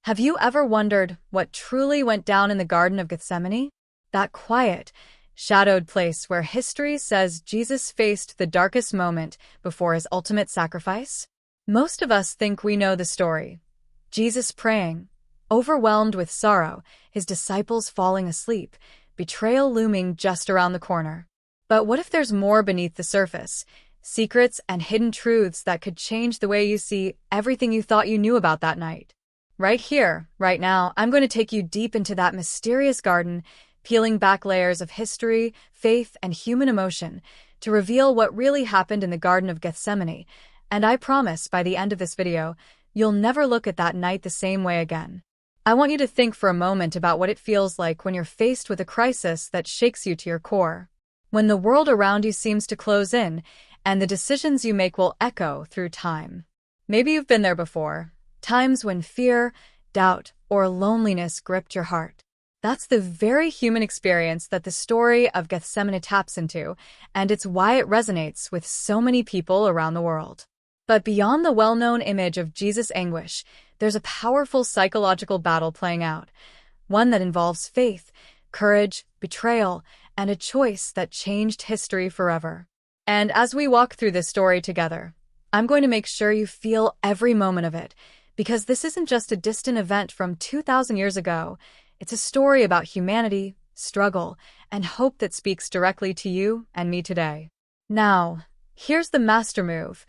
Have you ever wondered what truly went down in the Garden of Gethsemane? That quiet, shadowed place where history says Jesus faced the darkest moment before his ultimate sacrifice? Most of us think we know the story. Jesus praying, overwhelmed with sorrow, his disciples falling asleep, betrayal looming just around the corner. But what if there's more beneath the surface? Secrets and hidden truths that could change the way you see everything you thought you knew about that night. Right here, right now, I'm going to take you deep into that mysterious garden, peeling back layers of history, faith, and human emotion to reveal what really happened in the Garden of Gethsemane. And I promise, by the end of this video, you'll never look at that night the same way again. I want you to think for a moment about what it feels like when you're faced with a crisis that shakes you to your core. When the world around you seems to close in, and the decisions you make will echo through time. Maybe you've been there before. Times when fear, doubt, or loneliness gripped your heart. That's the very human experience that the story of Gethsemane taps into, and it's why it resonates with so many people around the world. But beyond the well-known image of Jesus' anguish, there's a powerful psychological battle playing out, one that involves faith, courage, betrayal, and a choice that changed history forever. And as we walk through this story together, I'm going to make sure you feel every moment of it, because this isn't just a distant event from 2,000 years ago. It's a story about humanity, struggle, and hope that speaks directly to you and me today. Now, here's the master move.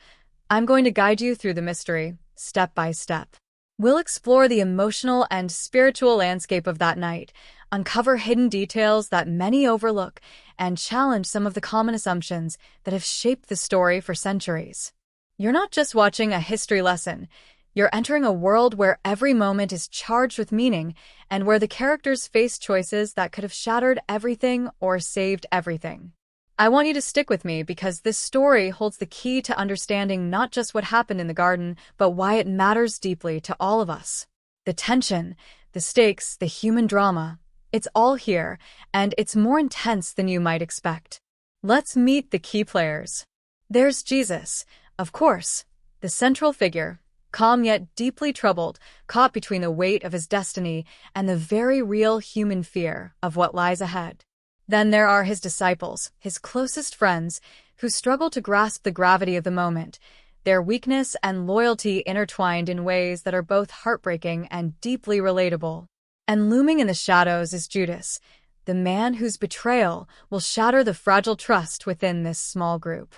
I'm going to guide you through the mystery, step by step. We'll explore the emotional and spiritual landscape of that night, uncover hidden details that many overlook, and challenge some of the common assumptions that have shaped the story for centuries. You're not just watching a history lesson. You're entering a world where every moment is charged with meaning and where the characters face choices that could have shattered everything or saved everything. I want you to stick with me because this story holds the key to understanding not just what happened in the garden, but why it matters deeply to all of us. The tension, the stakes, the human drama, it's all here, and it's more intense than you might expect. Let's meet the key players. There's Jesus, of course, the central figure, calm yet deeply troubled, caught between the weight of his destiny and the very real human fear of what lies ahead. Then there are his disciples, his closest friends, who struggle to grasp the gravity of the moment, their weakness and loyalty intertwined in ways that are both heartbreaking and deeply relatable. And looming in the shadows is Judas, the man whose betrayal will shatter the fragile trust within this small group.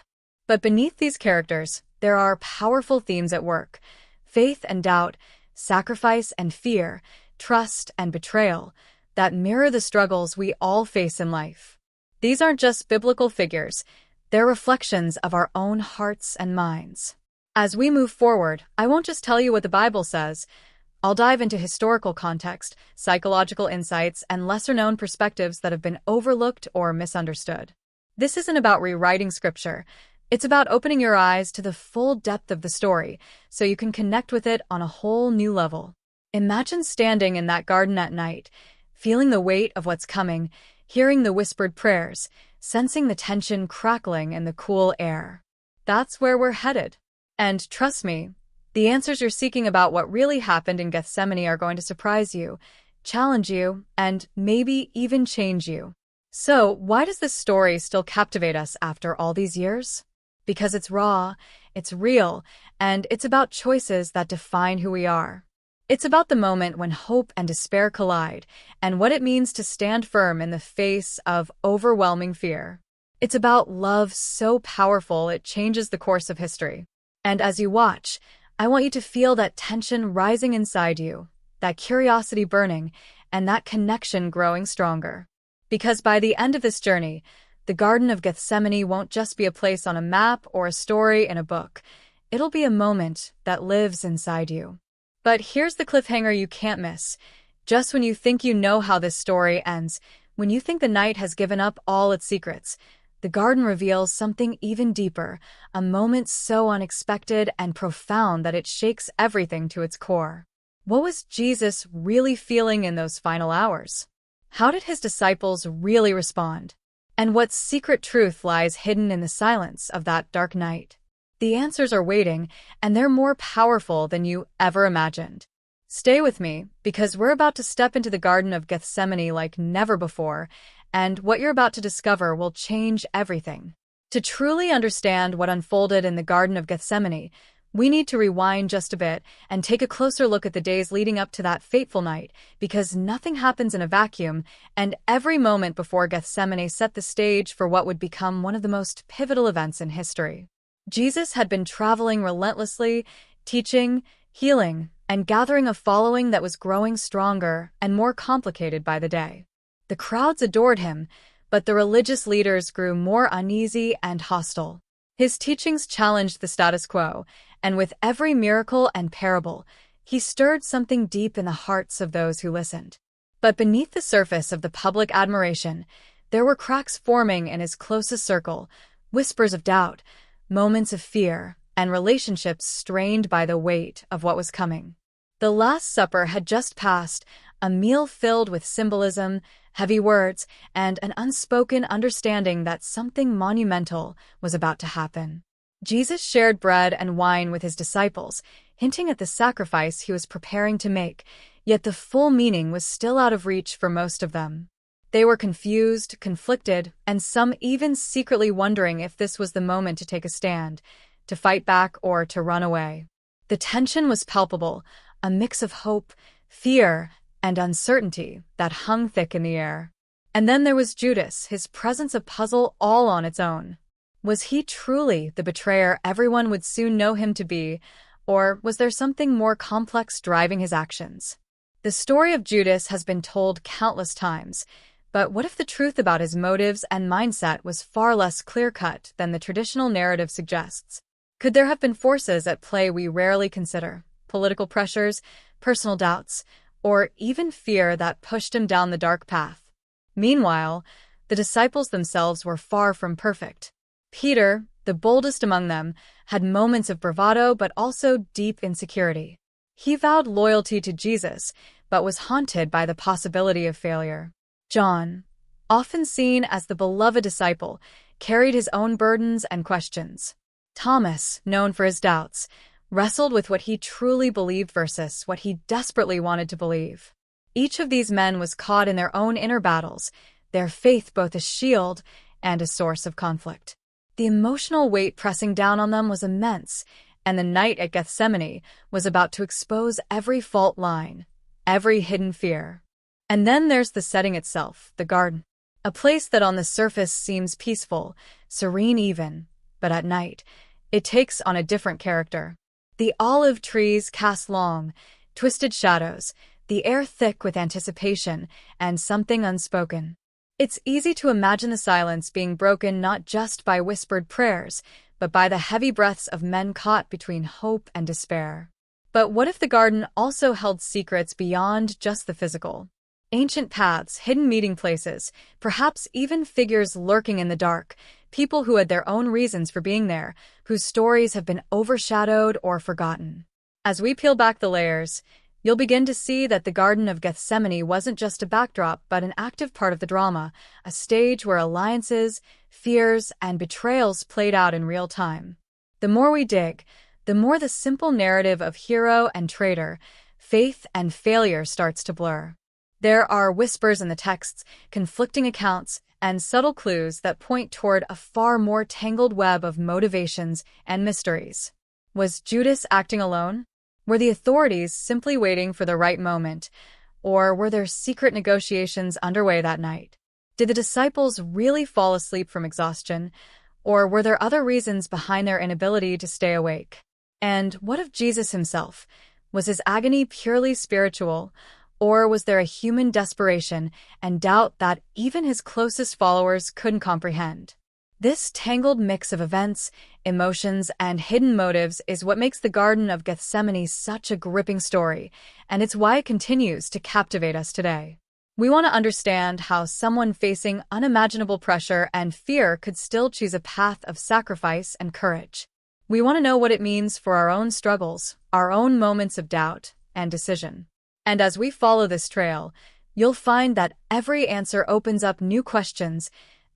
But beneath these characters, there are powerful themes at work: faith and doubt, sacrifice and fear, trust and betrayal, that mirror the struggles we all face in life. These aren't just biblical figures, they're reflections of our own hearts and minds. As we move forward, I won't just tell you what the Bible says. I'll dive into historical context, psychological insights, and lesser-known perspectives that have been overlooked or misunderstood. This isn't about rewriting scripture. It's about opening your eyes to the full depth of the story so you can connect with it on a whole new level. Imagine standing in that garden at night, feeling the weight of what's coming, hearing the whispered prayers, sensing the tension crackling in the cool air. That's where we're headed. And trust me, the answers you're seeking about what really happened in Gethsemane are going to surprise you, challenge you, and maybe even change you. So, why does this story still captivate us after all these years? Because it's raw, it's real, and it's about choices that define who we are. It's about the moment when hope and despair collide, and what it means to stand firm in the face of overwhelming fear. It's about love so powerful it changes the course of history. And as you watch, I want you to feel that tension rising inside you, that curiosity burning, and that connection growing stronger. Because by the end of this journey, the Garden of Gethsemane won't just be a place on a map or a story in a book. It'll be a moment that lives inside you. But here's the cliffhanger you can't miss. Just when you think you know how this story ends, when you think the night has given up all its secrets, the garden reveals something even deeper, a moment so unexpected and profound that it shakes everything to its core. What was Jesus really feeling in those final hours? How did his disciples really respond? And what secret truth lies hidden in the silence of that dark night? The answers are waiting, and they're more powerful than you ever imagined. Stay with me, because we're about to step into the Garden of Gethsemane like never before, and what you're about to discover will change everything. To truly understand what unfolded in the Garden of Gethsemane, we need to rewind just a bit and take a closer look at the days leading up to that fateful night, because nothing happens in a vacuum, and every moment before Gethsemane set the stage for what would become one of the most pivotal events in history. Jesus had been traveling relentlessly, teaching, healing, and gathering a following that was growing stronger and more complicated by the day. The crowds adored him, but the religious leaders grew more uneasy and hostile. His teachings challenged the status quo, and with every miracle and parable, he stirred something deep in the hearts of those who listened. But beneath the surface of the public admiration, there were cracks forming in his closest circle, whispers of doubt, moments of fear, and relationships strained by the weight of what was coming. The Last Supper had just passed, a meal filled with symbolism, heavy words, and an unspoken understanding that something monumental was about to happen. Jesus shared bread and wine with his disciples, hinting at the sacrifice he was preparing to make, yet the full meaning was still out of reach for most of them. They were confused, conflicted, and some even secretly wondering if this was the moment to take a stand, to fight back, or to run away. The tension was palpable, a mix of hope, fear, and uncertainty that hung thick in the air. And then there was Judas, his presence a puzzle all on its own. Was he truly the betrayer everyone would soon know him to be, or was there something more complex driving his actions? The story of Judas has been told countless times, but what if the truth about his motives and mindset was far less clear-cut than the traditional narrative suggests? Could there have been forces at play we rarely consider? Political pressures, personal doubts, or even fear that pushed him down the dark path? Meanwhile, the disciples themselves were far from perfect. Peter, the boldest among them, had moments of bravado but also deep insecurity. He vowed loyalty to Jesus, but was haunted by the possibility of failure. John, often seen as the beloved disciple, carried his own burdens and questions. Thomas, known for his doubts, wrestled with what he truly believed versus what he desperately wanted to believe. Each of these men was caught in their own inner battles, their faith both a shield and a source of conflict. The emotional weight pressing down on them was immense, and the night at Gethsemane was about to expose every fault line, every hidden fear. And then there's the setting itself, the garden. A place that on the surface seems peaceful, serene even, but at night, it takes on a different character. The olive trees cast long, twisted shadows, the air thick with anticipation and something unspoken. It's easy to imagine the silence being broken not just by whispered prayers, but by the heavy breaths of men caught between hope and despair. But what if the garden also held secrets beyond just the physical? Ancient paths, hidden meeting places, perhaps even figures lurking in the dark, people who had their own reasons for being there, whose stories have been overshadowed or forgotten. As we peel back the layers, you'll begin to see that the Garden of Gethsemane wasn't just a backdrop but an active part of the drama, a stage where alliances, fears, and betrayals played out in real time. The more we dig, the more the simple narrative of hero and traitor, faith and failure starts to blur. There are whispers in the texts, conflicting accounts, and subtle clues that point toward a far more tangled web of motivations and mysteries. Was Judas acting alone? Were the authorities simply waiting for the right moment, or were there secret negotiations underway that night? Did the disciples really fall asleep from exhaustion, or were there other reasons behind their inability to stay awake? And what of Jesus himself? Was his agony purely spiritual, or was there a human desperation and doubt that even his closest followers couldn't comprehend? This tangled mix of events, emotions, and hidden motives is what makes the Garden of Gethsemane such a gripping story, and it's why it continues to captivate us today. We want to understand how someone facing unimaginable pressure and fear could still choose a path of sacrifice and courage. We want to know what it means for our own struggles, our own moments of doubt and decision. And as we follow this trail, you'll find that every answer opens up new questions.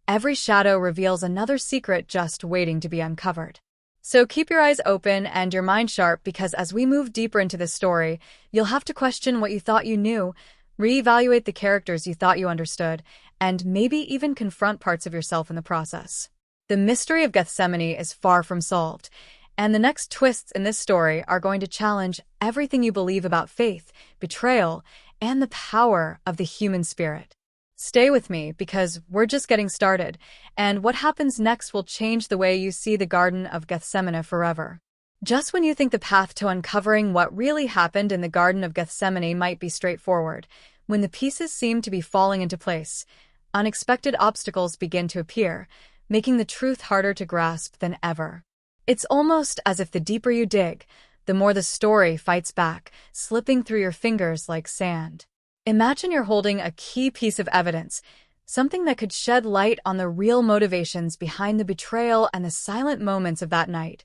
Every shadow reveals another secret just waiting to be uncovered. So keep your eyes open and your mind sharp, because as we move deeper into this story, you'll have to question what you thought you knew, reevaluate the characters you thought you understood, and maybe even confront parts of yourself in the process. The mystery of Gethsemane is far from solved, and the next twists in this story are going to challenge everything you believe about faith, betrayal, and the power of the human spirit. Stay with me, because we're just getting started, and what happens next will change the way you see the Garden of Gethsemane forever. Just when you think the path to uncovering what really happened in the Garden of Gethsemane might be straightforward, when the pieces seem to be falling into place, unexpected obstacles begin to appear, making the truth harder to grasp than ever. It's almost as if the deeper you dig, the more the story fights back, slipping through your fingers like sand. Imagine you're holding a key piece of evidence, something that could shed light on the real motivations behind the betrayal and the silent moments of that night,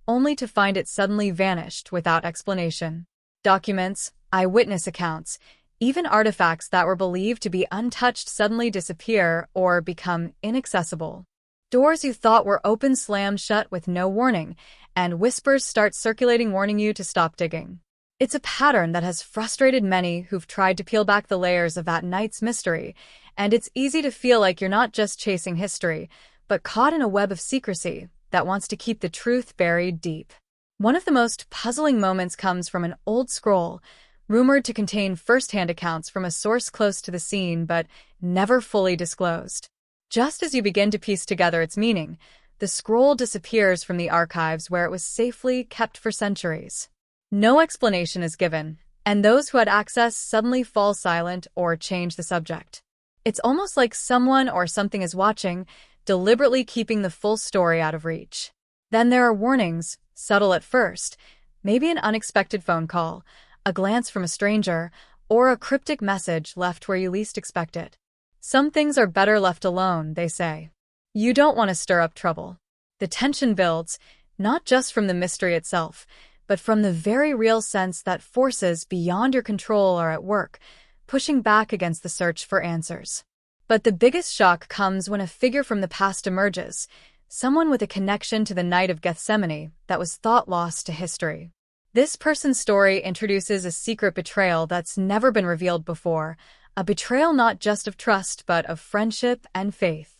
only to find it suddenly vanished without explanation. Documents, eyewitness accounts, even artifacts that were believed to be untouched suddenly disappear or become inaccessible. Doors you thought were open slam shut with no warning, and whispers start circulating warning you to stop digging. It's a pattern that has frustrated many who've tried to peel back the layers of that night's mystery, and it's easy to feel like you're not just chasing history, but caught in a web of secrecy that wants to keep the truth buried deep. One of the most puzzling moments comes from an old scroll, rumored to contain first-hand accounts from a source close to the scene but never fully disclosed. Just as you begin to piece together its meaning, the scroll disappears from the archives where it was safely kept for centuries. No explanation is given, and those who had access suddenly fall silent or change the subject. It's almost like someone or something is watching, deliberately keeping the full story out of reach. Then there are warnings, subtle at first, maybe an unexpected phone call, a glance from a stranger, or a cryptic message left where you least expect it. Some things are better left alone, they say. You don't want to stir up trouble. The tension builds, not just from the mystery itself, but from the very real sense that forces beyond your control are at work, pushing back against the search for answers. But the biggest shock comes when a figure from the past emerges, someone with a connection to the night of Gethsemane that was thought lost to history. This person's story introduces a secret betrayal that's never been revealed before, a betrayal not just of trust but of friendship and faith.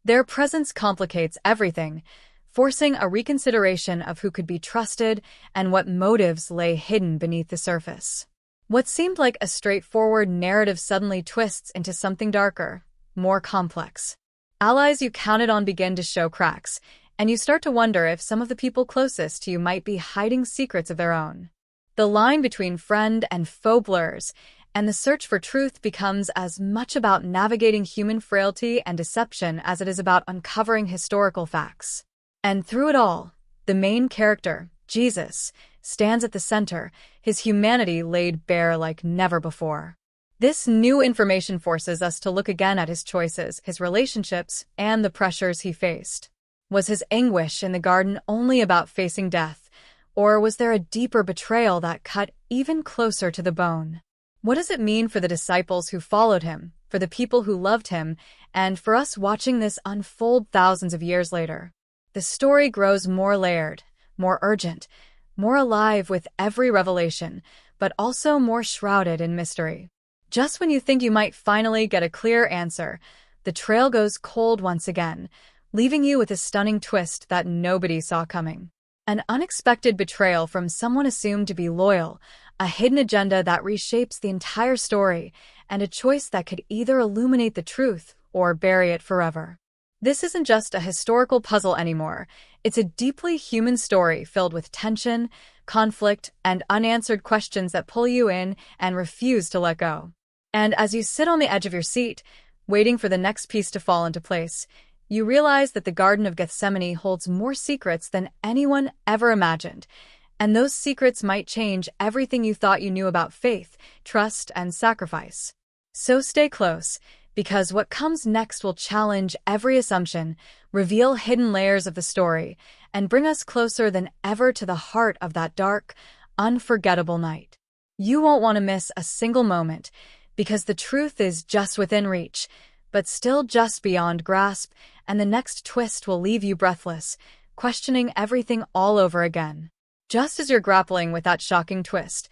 Their presence complicates everything, forcing a reconsideration of who could be trusted and what motives lay hidden beneath the surface. What seemed like a straightforward narrative suddenly twists into something darker, more complex. Allies you counted on begin to show cracks, and you start to wonder if some of the people closest to you might be hiding secrets of their own. The line between friend and foe blurs, and the search for truth becomes as much about navigating human frailty and deception as it is about uncovering historical facts. And through it all, the main character, Jesus, stands at the center, his humanity laid bare like never before. This new information forces us to look again at his choices, his relationships, and the pressures he faced. Was his anguish in the garden only about facing death, or was there a deeper betrayal that cut even closer to the bone? What does it mean for the disciples who followed him, for the people who loved him, and for us watching this unfold thousands of years later? The story grows more layered, more urgent, more alive with every revelation, but also more shrouded in mystery. Just when you think you might finally get a clear answer, the trail goes cold once again, leaving you with a stunning twist that nobody saw coming. An unexpected betrayal from someone assumed to be loyal, a hidden agenda that reshapes the entire story, and a choice that could either illuminate the truth or bury it forever. This isn't just a historical puzzle anymore. It's a deeply human story filled with tension, conflict, and unanswered questions that pull you in and refuse to let go. And as you sit on the edge of your seat, waiting for the next piece to fall into place, you realize that the Garden of Gethsemane holds more secrets than anyone ever imagined, and those secrets might change everything you thought you knew about faith, trust, and sacrifice. So stay close, because what comes next will challenge every assumption, reveal hidden layers of the story, and bring us closer than ever to the heart of that dark, unforgettable night. You won't want to miss a single moment, because the truth is just within reach, but still just beyond grasp, and the next twist will leave you breathless, questioning everything all over again. Just as you're grappling with that shocking twist,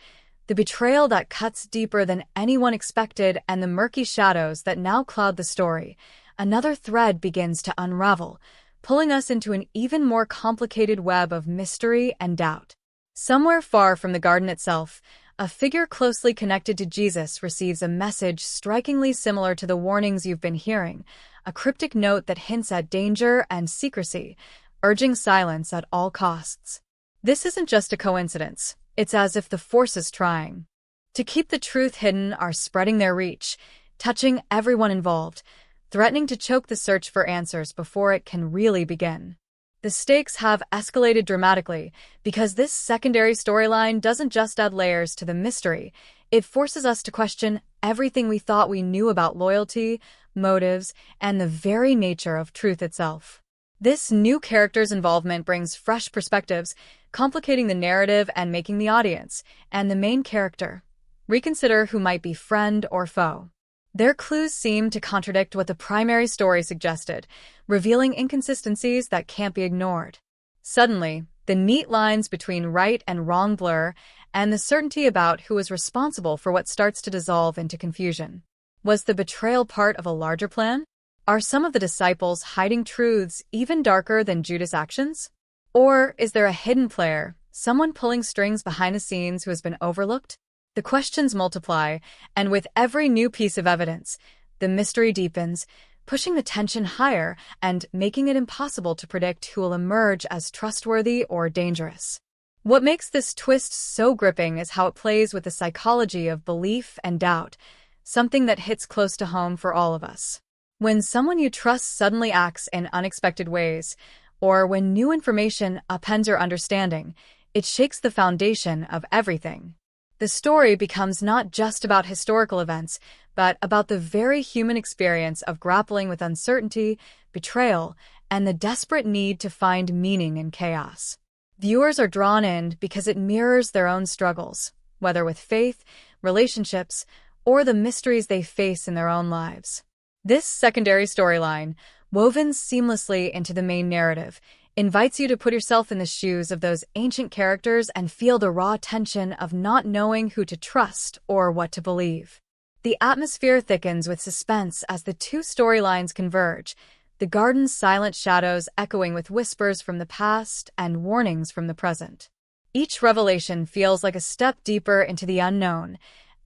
the betrayal that cuts deeper than anyone expected and the murky shadows that now cloud the story, another thread begins to unravel, pulling us into an even more complicated web of mystery and doubt. Somewhere far from the garden itself, a figure closely connected to Jesus receives a message strikingly similar to the warnings you've been hearing, a cryptic note that hints at danger and secrecy, urging silence at all costs. This isn't just a coincidence. It's as if the forces trying to keep the truth hidden are spreading their reach, touching everyone involved, threatening to choke the search for answers before it can really begin. The stakes have escalated dramatically because this secondary storyline doesn't just add layers to the mystery, it forces us to question everything we thought we knew about loyalty, motives, and the very nature of truth itself. This new character's involvement brings fresh perspectives, complicating the narrative and making the audience, and the main character, reconsider who might be friend or foe. Their clues seem to contradict what the primary story suggested, revealing inconsistencies that can't be ignored. Suddenly, the neat lines between right and wrong blur, and the certainty about who is responsible for what starts to dissolve into confusion. Was the betrayal part of a larger plan? Are some of the disciples hiding truths even darker than Judas' actions? Or is there a hidden player, someone pulling strings behind the scenes who has been overlooked? The questions multiply, and with every new piece of evidence, the mystery deepens, pushing the tension higher and making it impossible to predict who will emerge as trustworthy or dangerous. What makes this twist so gripping is how it plays with the psychology of belief and doubt, something that hits close to home for all of us. When someone you trust suddenly acts in unexpected ways, or when new information upends your understanding, it shakes the foundation of everything. The story becomes not just about historical events, but about the very human experience of grappling with uncertainty, betrayal, and the desperate need to find meaning in chaos. Viewers are drawn in because it mirrors their own struggles, whether with faith, relationships, or the mysteries they face in their own lives. This secondary storyline, woven seamlessly into the main narrative, invites you to put yourself in the shoes of those ancient characters and feel the raw tension of not knowing who to trust or what to believe. The atmosphere thickens with suspense as the two storylines converge, the garden's silent shadows echoing with whispers from the past and warnings from the present. Each revelation feels like a step deeper into the unknown,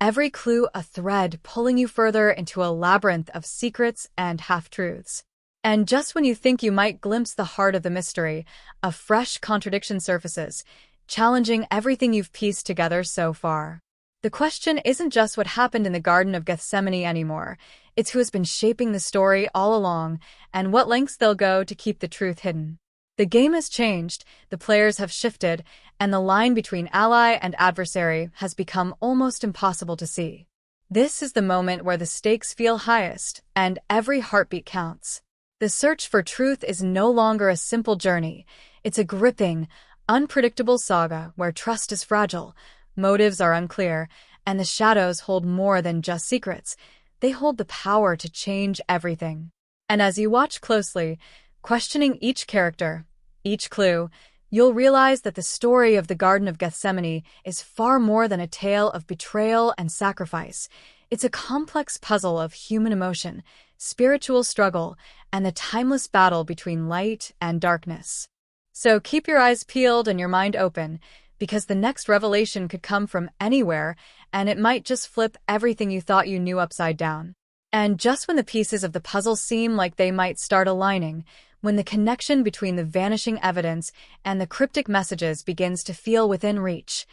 every clue a thread pulling you further into a labyrinth of secrets and half-truths. And just when you think you might glimpse the heart of the mystery, a fresh contradiction surfaces, challenging everything you've pieced together so far. The question isn't just what happened in the Garden of Gethsemane anymore, it's who has been shaping the story all along and what lengths they'll go to keep the truth hidden. The game has changed, the players have shifted, and the line between ally and adversary has become almost impossible to see. This is the moment where the stakes feel highest, and every heartbeat counts. The search for truth is no longer a simple journey. It's a gripping, unpredictable saga where trust is fragile, motives are unclear, and the shadows hold more than just secrets. They hold the power to change everything. And as you watch closely, questioning each character, each clue, you'll realize that the story of the Garden of Gethsemane is far more than a tale of betrayal and sacrifice. It's a complex puzzle of human emotion, spiritual struggle, and the timeless battle between light and darkness. So keep your eyes peeled and your mind open, because the next revelation could come from anywhere, and it might just flip everything you thought you knew upside down. And just when the pieces of the puzzle seem like they might start aligning, when the connection between the vanishing evidence and the cryptic messages begins to feel within reach,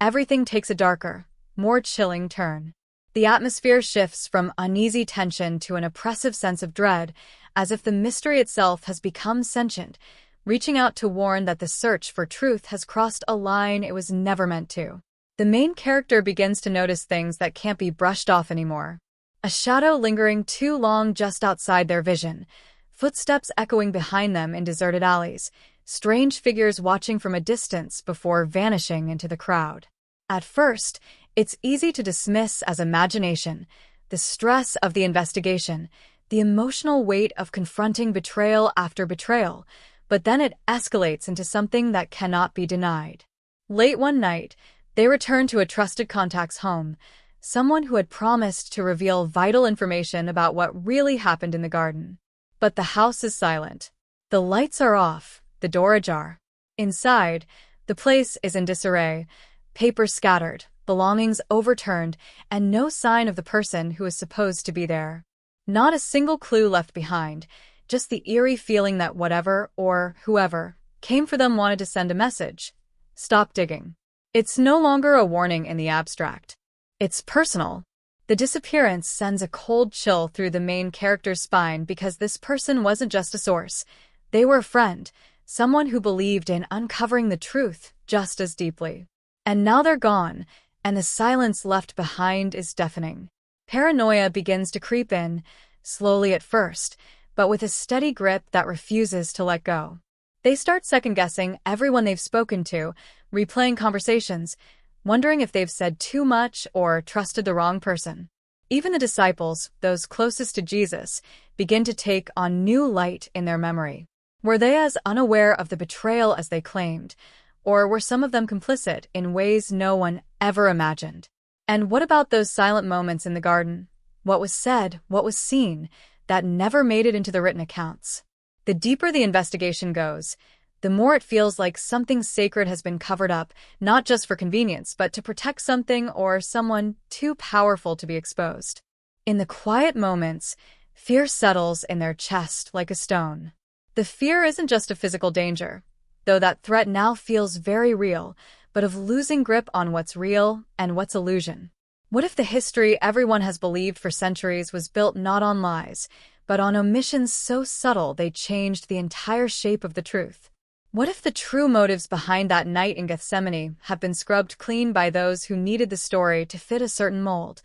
everything takes a darker, more chilling turn. The atmosphere shifts from uneasy tension to an oppressive sense of dread, as if the mystery itself has become sentient, reaching out to warn that the search for truth has crossed a line it was never meant to. The main character begins to notice things that can't be brushed off anymore. A shadow lingering too long just outside their vision, footsteps echoing behind them in deserted alleys, strange figures watching from a distance before vanishing into the crowd. At first, it's easy to dismiss as imagination, the stress of the investigation, the emotional weight of confronting betrayal after betrayal. but then it escalates into something that cannot be denied. Late one night, they return to a trusted contact's home, someone who had promised to reveal vital information about what really happened in the garden. But the house is silent. The lights are off, the door ajar. Inside, the place is in disarray, papers scattered, belongings overturned, and no sign of the person who is supposed to be there. Not a single clue left behind, just the eerie feeling that whatever or whoever came for them wanted to send a message. Stop digging. It's no longer a warning in the abstract. It's personal. The disappearance sends a cold chill through the main character's spine because this person wasn't just a source. They were a friend, someone who believed in uncovering the truth just as deeply. And now they're gone, and the silence left behind is deafening. Paranoia begins to creep in, slowly at first, but with a steady grip that refuses to let go. They start second-guessing everyone they've spoken to, replaying conversations, wondering if they've said too much or trusted the wrong person. Even the disciples, those closest to Jesus, begin to take on new light in their memory. Were they as unaware of the betrayal as they claimed, or were some of them complicit in ways no one ever imagined? And what about those silent moments in the garden? What was said, what was seen, that never made it into the written accounts? The deeper the investigation goes, the more it feels like something sacred has been covered up, not just for convenience, but to protect something or someone too powerful to be exposed. In the quiet moments, fear settles in their chest like a stone. The fear isn't just of physical danger, though that threat now feels very real, but of losing grip on what's real and what's illusion. What if the history everyone has believed for centuries was built not on lies, but on omissions so subtle they changed the entire shape of the truth? What if the true motives behind that night in Gethsemane have been scrubbed clean by those who needed the story to fit a certain mold,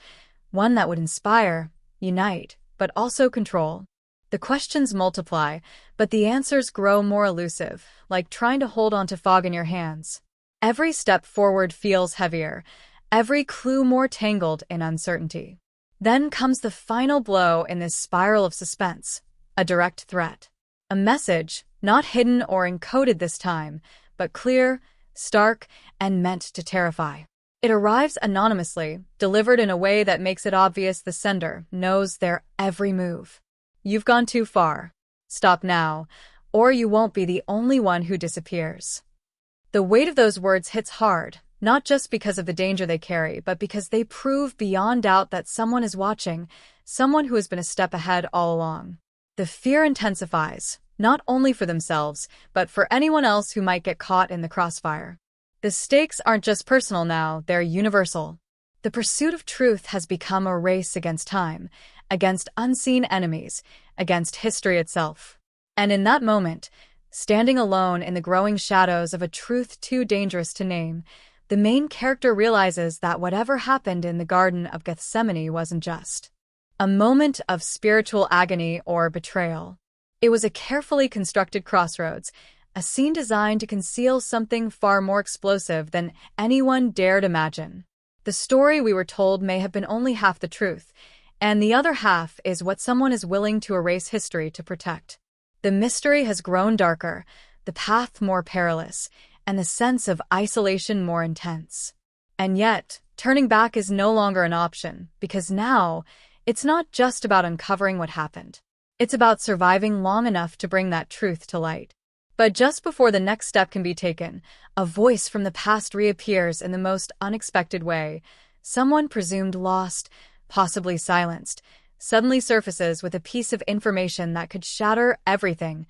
one that would inspire, unite, but also control? The questions multiply, but the answers grow more elusive, like trying to hold on to fog in your hands. Every step forward feels heavier, every clue more tangled in uncertainty. Then comes the final blow in this spiral of suspense, a direct threat. A message, not hidden or encoded this time, but clear, stark, and meant to terrify. It arrives anonymously, delivered in a way that makes it obvious the sender knows their every move. You've gone too far. Stop now, or you won't be the only one who disappears. The weight of those words hits hard, not just because of the danger they carry, but because they prove beyond doubt that someone is watching, someone who has been a step ahead all along. The fear intensifies, not only for themselves, but for anyone else who might get caught in the crossfire. The stakes aren't just personal now, they're universal. The pursuit of truth has become a race against time, against unseen enemies, against history itself. And in that moment, standing alone in the growing shadows of a truth too dangerous to name, the main character realizes that whatever happened in the Garden of Gethsemane wasn't just a moment of spiritual agony or betrayal. It was a carefully constructed crossroads, a scene designed to conceal something far more explosive than anyone dared imagine. The story we were told may have been only half the truth, and the other half is what someone is willing to erase history to protect. The mystery has grown darker, the path more perilous, and the sense of isolation more intense. And yet, turning back is no longer an option, because now, it's not just about uncovering what happened. It's about surviving long enough to bring that truth to light. But just before the next step can be taken, a voice from the past reappears in the most unexpected way. Someone presumed lost, possibly silenced, suddenly surfaces with a piece of information that could shatter everything,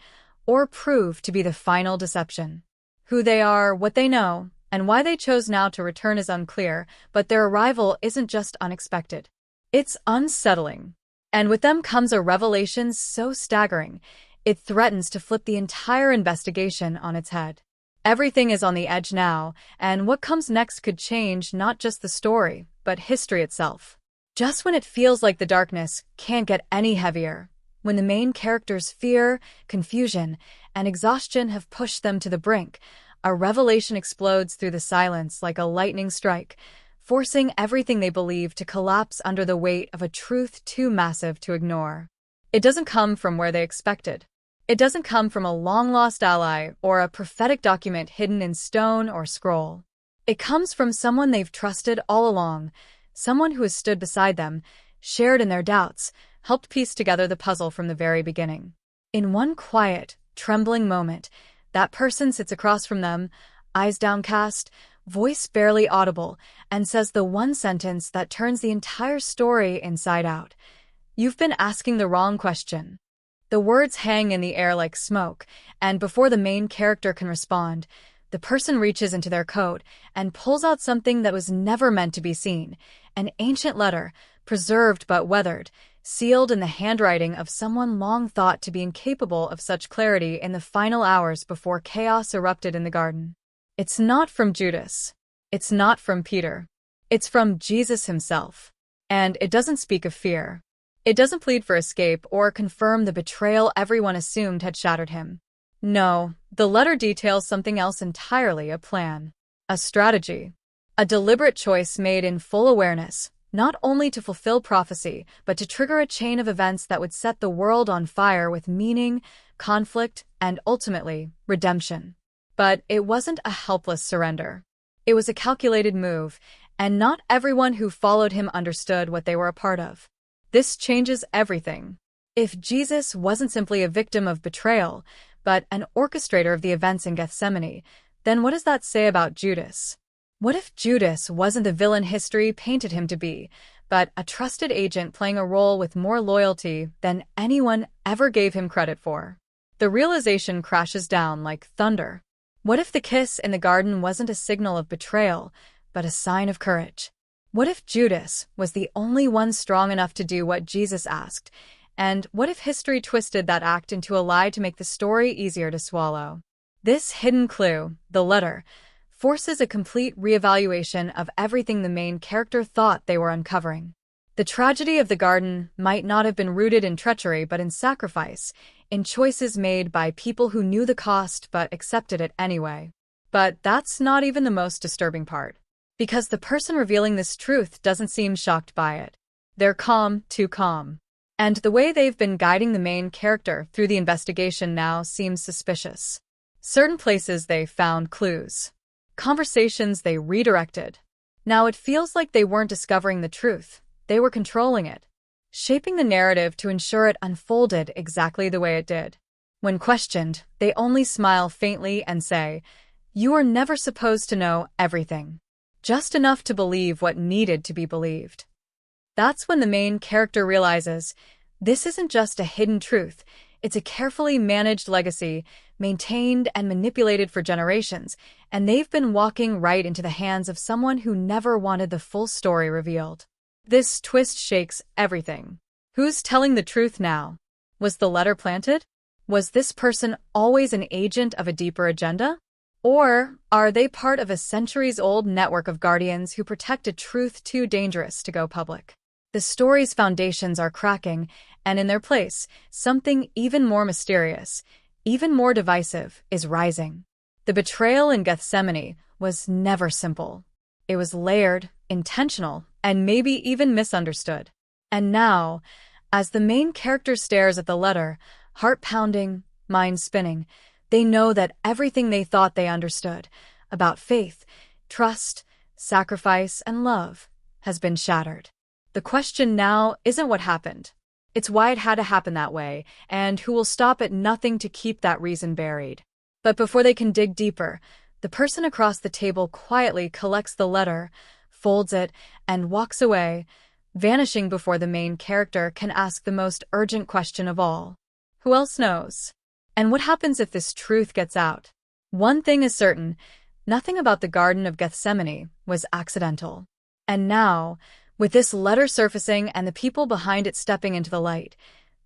or prove to be the final deception. Who they are, what they know, and why they chose now to return is unclear, but their arrival isn't just unexpected. It's unsettling. And with them comes a revelation so staggering, it threatens to flip the entire investigation on its head. Everything is on the edge now, and what comes next could change not just the story, but history itself. Just when it feels like the darkness can't get any heavier, when the main character's fear, confusion, and exhaustion have pushed them to the brink, a revelation explodes through the silence like a lightning strike, forcing everything they believe to collapse under the weight of a truth too massive to ignore. It doesn't come from where they expected. It doesn't come from a long-lost ally or a prophetic document hidden in stone or scroll. It comes from someone they've trusted all along, someone who has stood beside them, shared in their doubts, helped piece together the puzzle from the very beginning. In one quiet, trembling moment, that person sits across from them, eyes downcast, voice barely audible, and says the one sentence that turns the entire story inside out. You've been asking the wrong question. The words hang in the air like smoke, and before the main character can respond, the person reaches into their coat and pulls out something that was never meant to be seen, an ancient letter, preserved but weathered, sealed in the handwriting of someone long thought to be incapable of such clarity in the final hours before chaos erupted in the garden. It's not from Judas. It's not from Peter. It's from Jesus himself. And it doesn't speak of fear. It doesn't plead for escape or confirm the betrayal everyone assumed had shattered him. No, the letter details something else entirely, a plan, a strategy, a deliberate choice made in full awareness, not only to fulfill prophecy, but to trigger a chain of events that would set the world on fire with meaning, conflict, and ultimately, redemption. But it wasn't a helpless surrender. It was a calculated move, and not everyone who followed him understood what they were a part of. This changes everything. If Jesus wasn't simply a victim of betrayal, but an orchestrator of the events in Gethsemane, then what does that say about Judas? What if Judas wasn't the villain history painted him to be, but a trusted agent playing a role with more loyalty than anyone ever gave him credit for? The realization crashes down like thunder. What if the kiss in the garden wasn't a signal of betrayal, but a sign of courage? What if Judas was the only one strong enough to do what Jesus asked? And what if history twisted that act into a lie to make the story easier to swallow? This hidden clue, the letter, forces a complete reevaluation of everything the main character thought they were uncovering. The tragedy of the garden might not have been rooted in treachery but in sacrifice, in choices made by people who knew the cost but accepted it anyway. But that's not even the most disturbing part. Because the person revealing this truth doesn't seem shocked by it. They're calm, too calm. And the way they've been guiding the main character through the investigation now seems suspicious. Certain places they found clues. Conversations they redirected. Now it feels like they weren't discovering the truth. They were controlling it. Shaping the narrative to ensure it unfolded exactly the way it did. When questioned, they only smile faintly and say, "You are never supposed to know everything. Just enough to believe what needed to be believed." That's when the main character realizes, this isn't just a hidden truth, it's a carefully managed legacy, maintained and manipulated for generations, and they've been walking right into the hands of someone who never wanted the full story revealed. This twist shakes everything. Who's telling the truth now? Was the letter planted? Was this person always an agent of a deeper agenda? Or are they part of a centuries-old network of guardians who protect a truth too dangerous to go public? The story's foundations are cracking, and in their place, something even more mysterious, even more divisive, is rising. The betrayal in Gethsemane was never simple. It was layered, intentional, and maybe even misunderstood. And now, as the main character stares at the letter, heart pounding, mind spinning, they know that everything they thought they understood about faith, trust, sacrifice, and love has been shattered. The question now isn't what happened. It's why it had to happen that way, and who will stop at nothing to keep that reason buried. But before they can dig deeper, the person across the table quietly collects the letter, folds it, and walks away, vanishing before the main character can ask the most urgent question of all. Who else knows? And what happens if this truth gets out? One thing is certain, nothing about the Garden of Gethsemane was accidental. And now, with this letter surfacing and the people behind it stepping into the light,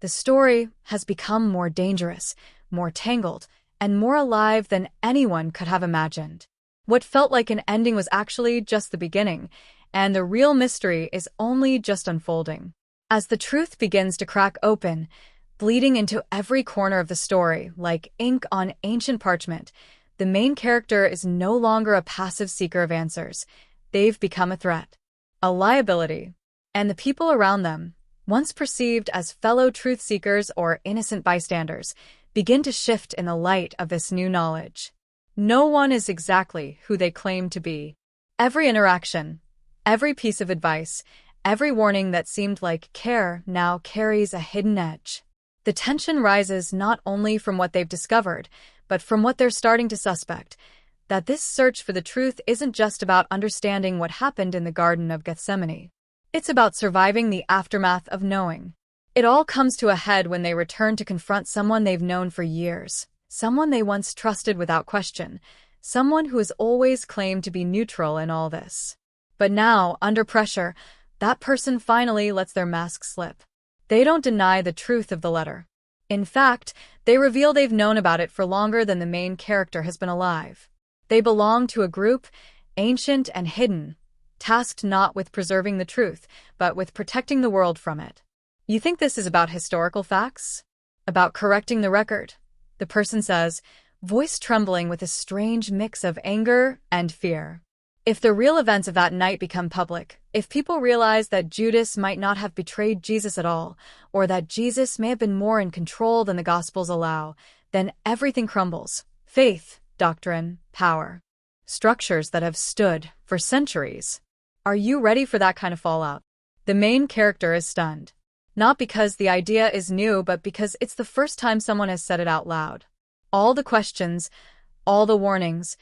the story has become more dangerous, more tangled, and more alive than anyone could have imagined. What felt like an ending was actually just the beginning, and the real mystery is only just unfolding. As the truth begins to crack open, bleeding into every corner of the story like ink on ancient parchment, the main character is no longer a passive seeker of answers. They've become a threat, a liability, and the people around them, once perceived as fellow truth seekers or innocent bystanders, begin to shift in the light of this new knowledge. No one is exactly who they claim to be. Every interaction, every piece of advice, every warning that seemed like care now carries a hidden edge. The tension rises not only from what they've discovered, but from what they're starting to suspect, that this search for the truth isn't just about understanding what happened in the Garden of Gethsemane. It's about surviving the aftermath of knowing. It all comes to a head when they return to confront someone they've known for years, someone they once trusted without question, someone who has always claimed to be neutral in all this. But now, under pressure, that person finally lets their mask slip. They don't deny the truth of the letter. In fact, they reveal they've known about it for longer than the main character has been alive. They belong to a group, ancient and hidden, tasked not with preserving the truth, but with protecting the world from it. You think this is about historical facts? About correcting the record? The person says, voice trembling with a strange mix of anger and fear. If the real events of that night become public, if people realize that Judas might not have betrayed Jesus at all, or that Jesus may have been more in control than the Gospels allow, then everything crumbles. Faith, doctrine, power. Structures that have stood for centuries. Are you ready for that kind of fallout? The main character is stunned. Not because the idea is new, but because it's the first time someone has said it out loud. All the questions, all the warnings,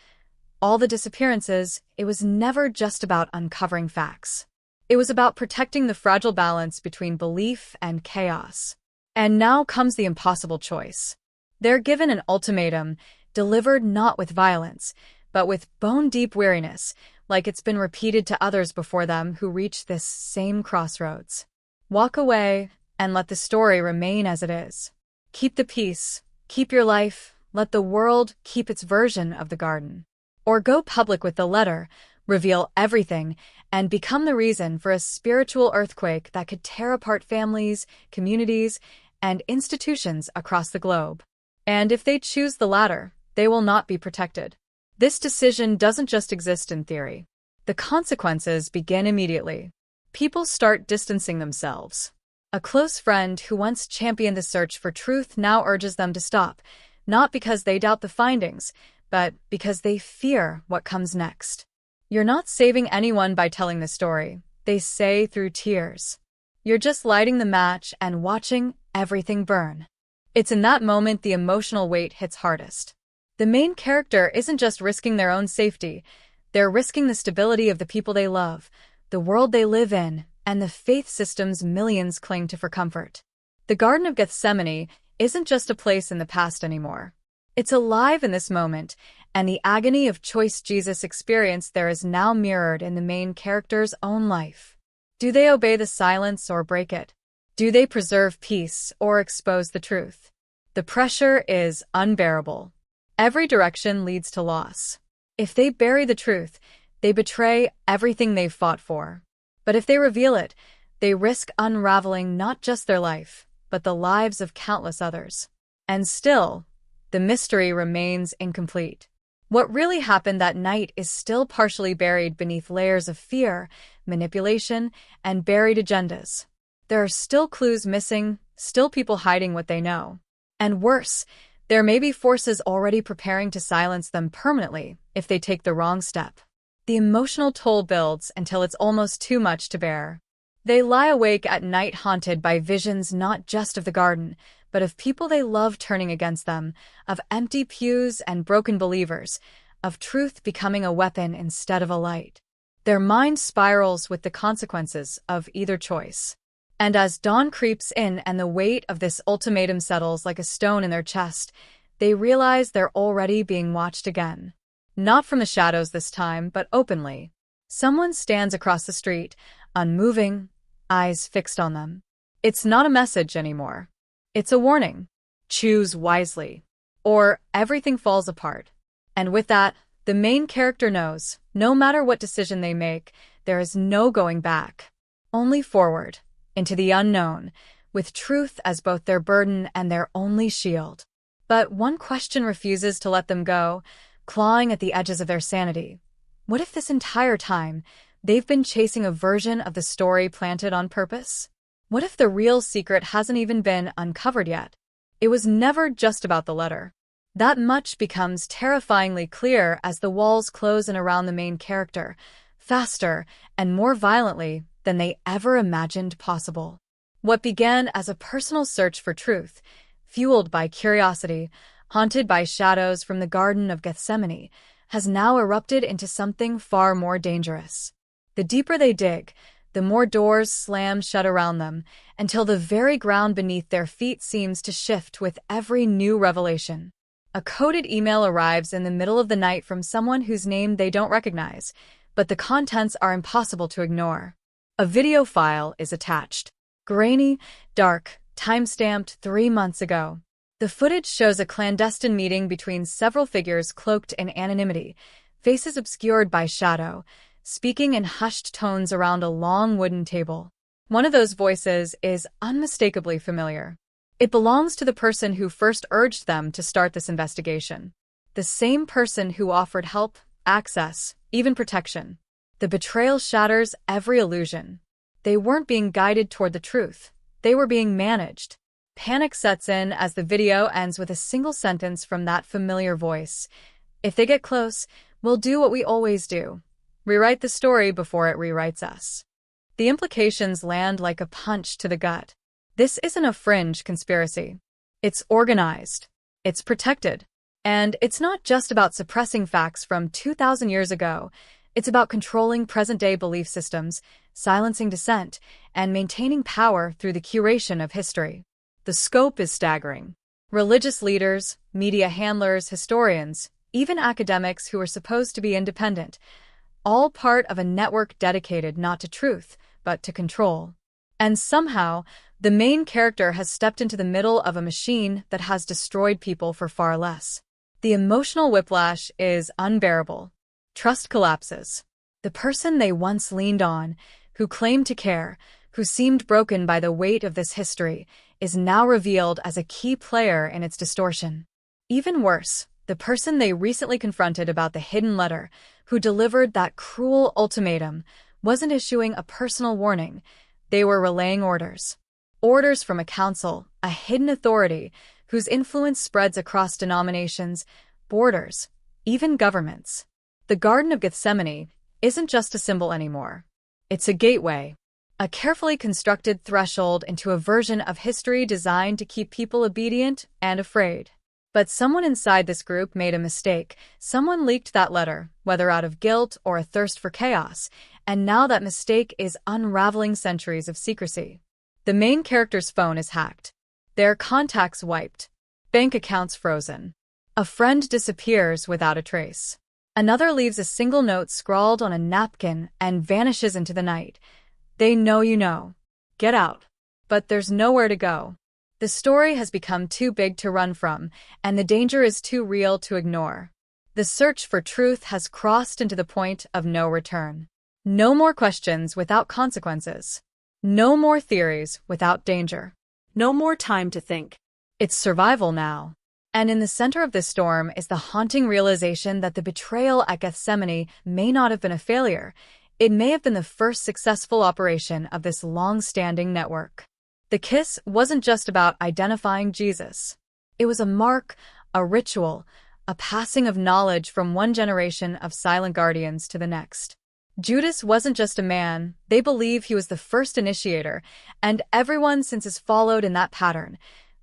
all the disappearances, it was never just about uncovering facts. It was about protecting the fragile balance between belief and chaos. And now comes the impossible choice. They're given an ultimatum, delivered not with violence, but with bone-deep weariness, like it's been repeated to others before them who reach this same crossroads. Walk away and let the story remain as it is. Keep the peace, keep your life, let the world keep its version of the garden. Or go public with the letter, reveal everything, and become the reason for a spiritual earthquake that could tear apart families, communities, and institutions across the globe. And if they choose the latter, they will not be protected. This decision doesn't just exist in theory. The consequences begin immediately. People start distancing themselves. A close friend who once championed the search for truth now urges them to stop, not because they doubt the findings, but because they fear what comes next. You're not saving anyone by telling the story, they say through tears. You're just lighting the match and watching everything burn. It's in that moment the emotional weight hits hardest. The main character isn't just risking their own safety, they're risking the stability of the people they love, the world they live in, and the faith systems millions cling to for comfort. The Garden of Gethsemane isn't just a place in the past anymore. It's alive in this moment, and the agony of choice Jesus experienced there is now mirrored in the main character's own life. Do they obey the silence or break it? Do they preserve peace or expose the truth? The pressure is unbearable. Every direction leads to loss. If they bury the truth, they betray everything they've fought for. But if they reveal it, they risk unraveling not just their life, but the lives of countless others. And still, the mystery remains incomplete. What really happened that night is still partially buried beneath layers of fear, manipulation, and buried agendas. There are still clues missing, still people hiding what they know. And worse, there may be forces already preparing to silence them permanently if they take the wrong step. The emotional toll builds until it's almost too much to bear. They lie awake at night haunted by visions not just of the garden, but of people they love turning against them, of empty pews and broken believers, of truth becoming a weapon instead of a light. Their mind spirals with the consequences of either choice. And as dawn creeps in and the weight of this ultimatum settles like a stone in their chest, they realize they're already being watched again. Not from the shadows this time, but openly. Someone stands across the street, unmoving, eyes fixed on them. It's not a message anymore. It's a warning. Choose wisely, or everything falls apart. And with that, the main character knows, no matter what decision they make, there is no going back. Only forward, into the unknown, with truth as both their burden and their only shield. But one question refuses to let them go, clawing at the edges of their sanity. What if this entire time, they've been chasing a version of the story planted on purpose? What if the real secret hasn't even been uncovered yet? It was never just about the letter. That much becomes terrifyingly clear as the walls close in around the main character, faster and more violently than they ever imagined possible. What began as a personal search for truth, fueled by curiosity, haunted by shadows from the Garden of Gethsemane, has now erupted into something far more dangerous. The deeper they dig, the more doors slam shut around them, until the very ground beneath their feet seems to shift with every new revelation. A coded email arrives in the middle of the night from someone whose name they don't recognize, but the contents are impossible to ignore. A video file is attached. Grainy, dark, time-stamped 3 months ago. The footage shows a clandestine meeting between several figures cloaked in anonymity, faces obscured by shadow, speaking in hushed tones around a long wooden table. One of those voices is unmistakably familiar. It belongs to the person who first urged them to start this investigation. The same person who offered help, access, even protection. The betrayal shatters every illusion. They weren't being guided toward the truth. They were being managed. Panic sets in as the video ends with a single sentence from that familiar voice. If they get close, we'll do what we always do. Rewrite the story before it rewrites us. The implications land like a punch to the gut. This isn't a fringe conspiracy. It's organized. It's protected. And it's not just about suppressing facts from 2,000 years ago. It's about controlling present-day belief systems, silencing dissent, and maintaining power through the curation of history. The scope is staggering. Religious leaders, media handlers, historians, even academics who are supposed to be independent, all part of a network dedicated not to truth, but to control. And somehow, the main character has stepped into the middle of a machine that has destroyed people for far less. The emotional whiplash is unbearable. Trust collapses. The person they once leaned on, who claimed to care, who seemed broken by the weight of this history, is now revealed as a key player in its distortion. Even worse, the person they recently confronted about the hidden letter, who delivered that cruel ultimatum, wasn't issuing a personal warning. They were relaying orders. Orders from a council, a hidden authority, whose influence spreads across denominations, borders, even governments. The Garden of Gethsemane isn't just a symbol anymore. It's a gateway, a carefully constructed threshold into a version of history designed to keep people obedient and afraid. But someone inside this group made a mistake. Someone leaked that letter, whether out of guilt or a thirst for chaos, and now that mistake is unraveling centuries of secrecy. The main character's phone is hacked. Their contacts wiped. Bank accounts frozen. A friend disappears without a trace. Another leaves a single note scrawled on a napkin and vanishes into the night. They know you know. Get out. But there's nowhere to go. The story has become too big to run from, and the danger is too real to ignore. The search for truth has crossed into the point of no return. No more questions without consequences. No more theories without danger. No more time to think. It's survival now. And in the center of this storm is the haunting realization that the betrayal at Gethsemane may not have been a failure. It may have been the first successful operation of this long-standing network. The kiss wasn't just about identifying Jesus. It was a mark, a ritual, a passing of knowledge from one generation of silent guardians to the next. Judas wasn't just a man. They believe he was the first initiator, and everyone since has followed in that pattern,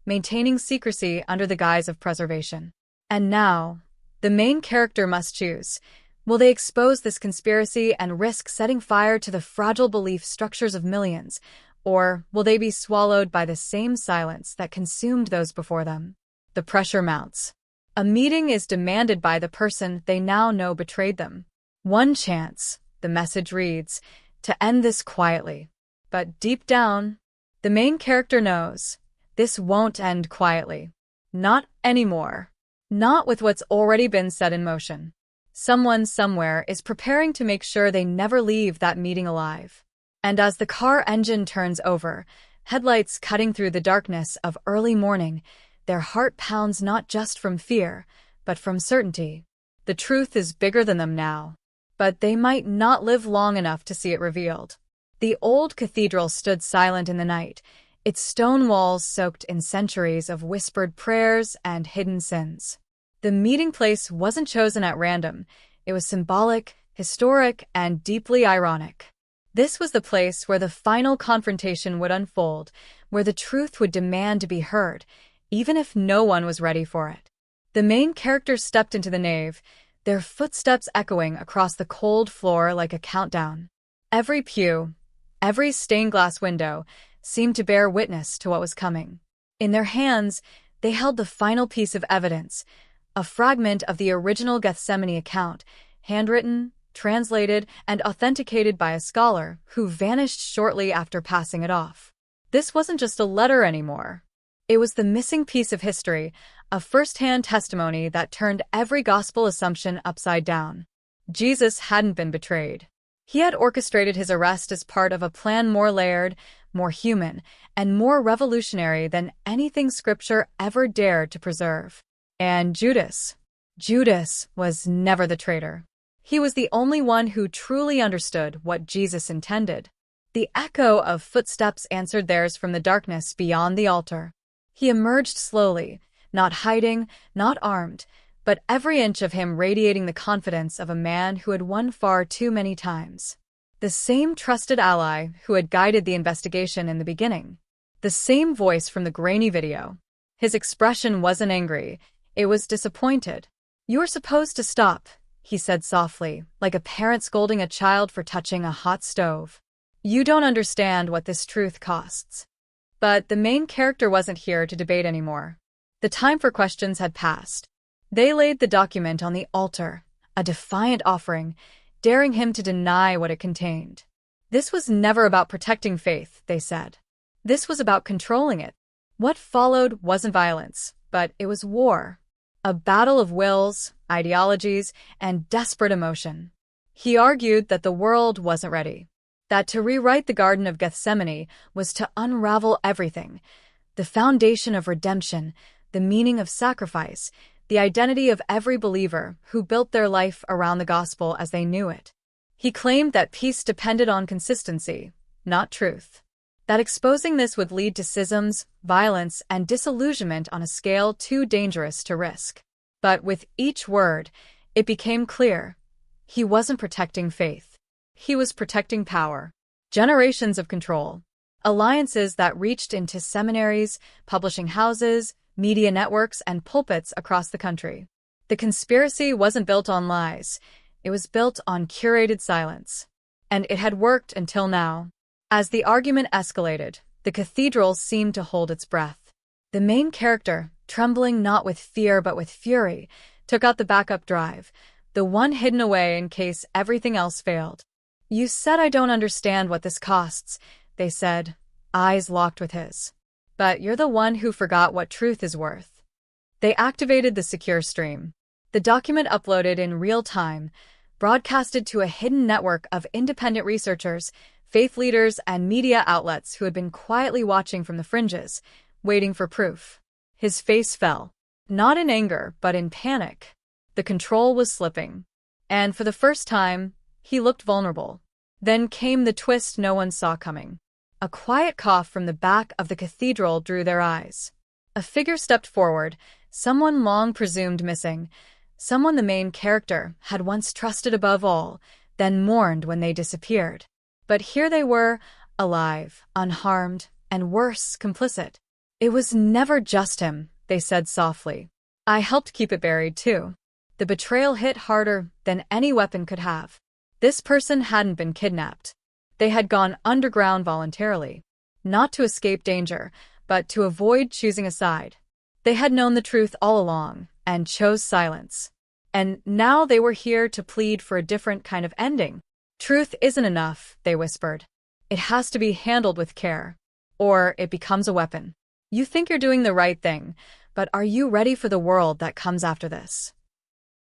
maintaining secrecy under the guise of preservation. And now, the main character must choose. Will they expose this conspiracy and risk setting fire to the fragile belief structures of millions, or will they be swallowed by the same silence that consumed those before them? The pressure mounts. A meeting is demanded by the person they now know betrayed them. One chance, the message reads, to end this quietly. But deep down, the main character knows this won't end quietly. Not anymore. Not with what's already been set in motion. Someone somewhere is preparing to make sure they never leave that meeting alive. And as the car engine turns over, headlights cutting through the darkness of early morning, their heart pounds not just from fear, but from certainty. The truth is bigger than them now. But they might not live long enough to see it revealed. The old cathedral stood silent in the night, its stone walls soaked in centuries of whispered prayers and hidden sins. The meeting place wasn't chosen at random. It was symbolic, historic, and deeply ironic. This was the place where the final confrontation would unfold, where the truth would demand to be heard, even if no one was ready for it. The main characters stepped into the nave, their footsteps echoing across the cold floor like a countdown. Every pew, every stained glass window, seemed to bear witness to what was coming. In their hands, they held the final piece of evidence, a fragment of the original Gethsemane account, handwritten, translated, and authenticated by a scholar who vanished shortly after passing it off. This wasn't just a letter anymore. It was the missing piece of history, a first-hand testimony that turned every gospel assumption upside down. Jesus hadn't been betrayed. He had orchestrated his arrest as part of a plan more layered, more human, and more revolutionary than anything Scripture ever dared to preserve. And Judas was never the traitor. He was the only one who truly understood what Jesus intended. The echo of footsteps answered theirs from the darkness beyond the altar. He emerged slowly, not hiding, not armed, but every inch of him radiating the confidence of a man who had won far too many times. The same trusted ally who had guided the investigation in the beginning. The same voice from the grainy video. His expression wasn't angry, it was disappointed. "You're supposed to stop," he said softly, like a parent scolding a child for touching a hot stove. "You don't understand what this truth costs." But the main character wasn't here to debate anymore. The time for questions had passed. They laid the document on the altar, a defiant offering, daring him to deny what it contained. This was never about protecting faith, they said. This was about controlling it. What followed wasn't violence, but it was war. A battle of wills, ideologies, and desperate emotion. He argued that the world wasn't ready. That to rewrite the Garden of Gethsemane was to unravel everything. The foundation of redemption, the meaning of sacrifice, the identity of every believer who built their life around the gospel as they knew it. He claimed that peace depended on consistency, not truth. That exposing this would lead to schisms, violence, and disillusionment on a scale too dangerous to risk. But with each word, it became clear. He wasn't protecting faith. He was protecting power. Generations of control. Alliances that reached into seminaries, publishing houses, media networks, and pulpits across the country. The conspiracy wasn't built on lies. It was built on curated silence. And it had worked until now. As the argument escalated, the cathedral seemed to hold its breath. The main character, trembling not with fear but with fury, took out the backup drive, the one hidden away in case everything else failed. "You said I don't understand what this costs," they said, eyes locked with his. "But you're the one who forgot what truth is worth." They activated the secure stream. The document uploaded in real time, broadcasted to a hidden network of independent researchers, faith leaders, and media outlets who had been quietly watching from the fringes, waiting for proof. His face fell. Not in anger, but in panic. The control was slipping. And for the first time, he looked vulnerable. Then came the twist no one saw coming. A quiet cough from the back of the cathedral drew their eyes. A figure stepped forward, someone long presumed missing, someone the main character had once trusted above all, then mourned when they disappeared. But here they were, alive, unharmed, and worse, complicit. "It was never just him," they said softly. "I helped keep it buried, too." The betrayal hit harder than any weapon could have. This person hadn't been kidnapped. They had gone underground voluntarily, not to escape danger, but to avoid choosing a side. They had known the truth all along, and chose silence. And now they were here to plead for a different kind of ending. "Truth isn't enough," they whispered. "It has to be handled with care, or it becomes a weapon. You think you're doing the right thing, but are you ready for the world that comes after this?"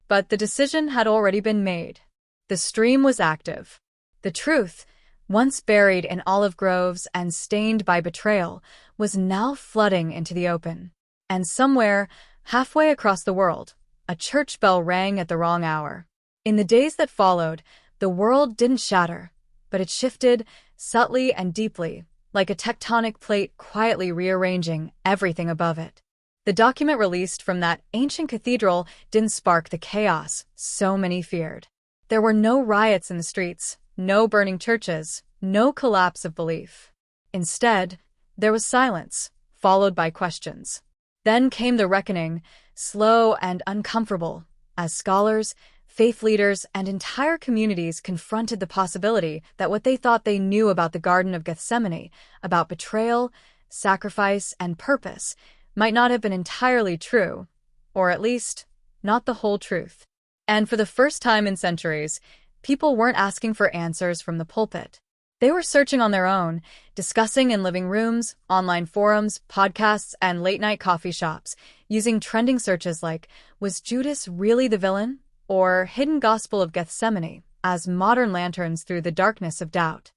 But the decision had already been made. The stream was active. The truth, once buried in olive groves and stained by betrayal, was now flooding into the open. And somewhere, halfway across the world, a church bell rang at the wrong hour. In the days that followed, the world didn't shatter, but it shifted, subtly and deeply, like a tectonic plate quietly rearranging everything above it. The document released from that ancient cathedral didn't spark the chaos so many feared. There were no riots in the streets, no burning churches, no collapse of belief. Instead, there was silence, followed by questions. Then came the reckoning, slow and uncomfortable, as scholars, faith leaders, and entire communities confronted the possibility that what they thought they knew about the Garden of Gethsemane, about betrayal, sacrifice, and purpose, might not have been entirely true, or at least, not the whole truth. And for the first time in centuries, people weren't asking for answers from the pulpit. They were searching on their own, discussing in living rooms, online forums, podcasts, and late-night coffee shops, using trending searches like, "Was Judas really the villain?" or "Hidden Gospel of Gethsemane," as modern lanterns through the darkness of doubt.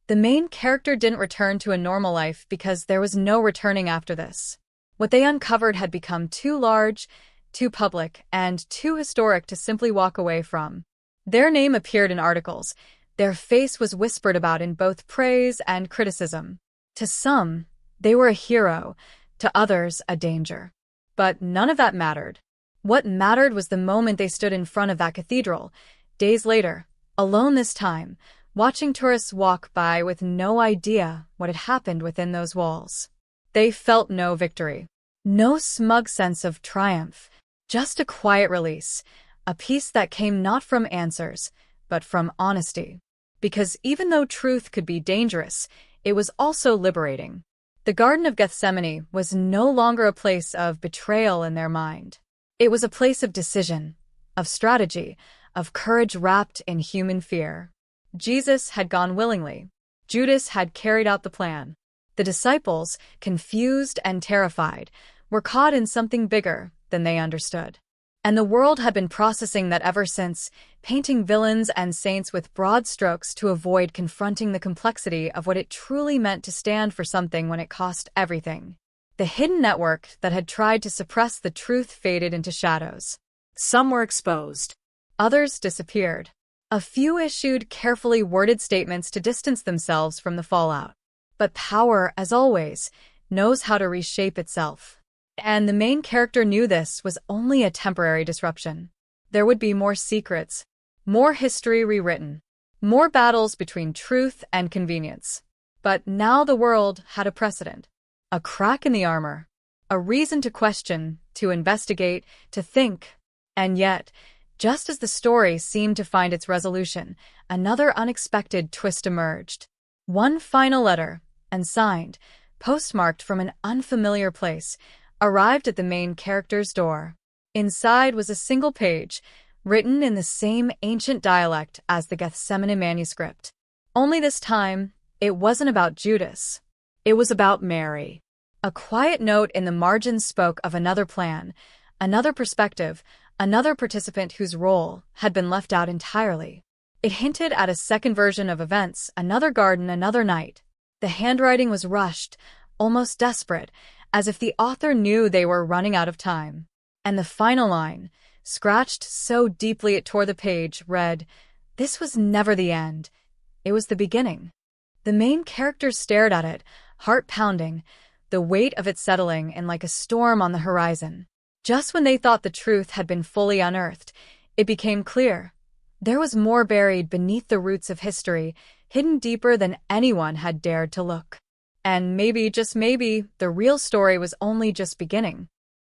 The main character didn't return to a normal life because there was no returning after this. What they uncovered had become too large, too public, and too historic to simply walk away from. Their name appeared in articles. Their face was whispered about in both praise and criticism. To some, they were a hero, to others, a danger. But none of that mattered. What mattered was the moment they stood in front of that cathedral, days later, alone this time, watching tourists walk by with no idea what had happened within those walls. They felt no victory, no smug sense of triumph, just a quiet release, a peace that came not from answers, but from honesty. Because even though truth could be dangerous, it was also liberating. The Garden of Gethsemane was no longer a place of betrayal in their mind. It was a place of decision, of strategy, of courage wrapped in human fear. Jesus had gone willingly. Judas had carried out the plan. The disciples, confused and terrified, were caught in something bigger than they understood. And the world had been processing that ever since, painting villains and saints with broad strokes to avoid confronting the complexity of what it truly meant to stand for something when it cost everything. The hidden network that had tried to suppress the truth faded into shadows. Some were exposed. Others disappeared. A few issued carefully worded statements to distance themselves from the fallout. But power, as always, knows how to reshape itself. And the main character knew this was only a temporary disruption. There would be more secrets, more history rewritten, more battles between truth and convenience. But now the world had a precedent, a crack in the armor, a reason to question, to investigate, to think. And yet, just as the story seemed to find its resolution, another unexpected twist emerged. One final letter, and signed, postmarked from an unfamiliar place, arrived at the main character's door. Inside was a single page, written in the same ancient dialect as the Gethsemane manuscript. Only this time, it wasn't about Judas. It was about Mary. A quiet note in the margins spoke of another plan, another perspective, another participant whose role had been left out entirely. It hinted at a second version of events, another garden, another night. The handwriting was rushed, almost desperate, as if the author knew they were running out of time. And the final line, scratched so deeply it tore the page, read, "This was never the end. It was the beginning." The main characters stared at it, heart pounding, the weight of it settling in like a storm on the horizon. Just when they thought the truth had been fully unearthed, it became clear. There was more buried beneath the roots of history, hidden deeper than anyone had dared to look. And maybe, just maybe, the real story was only just beginning.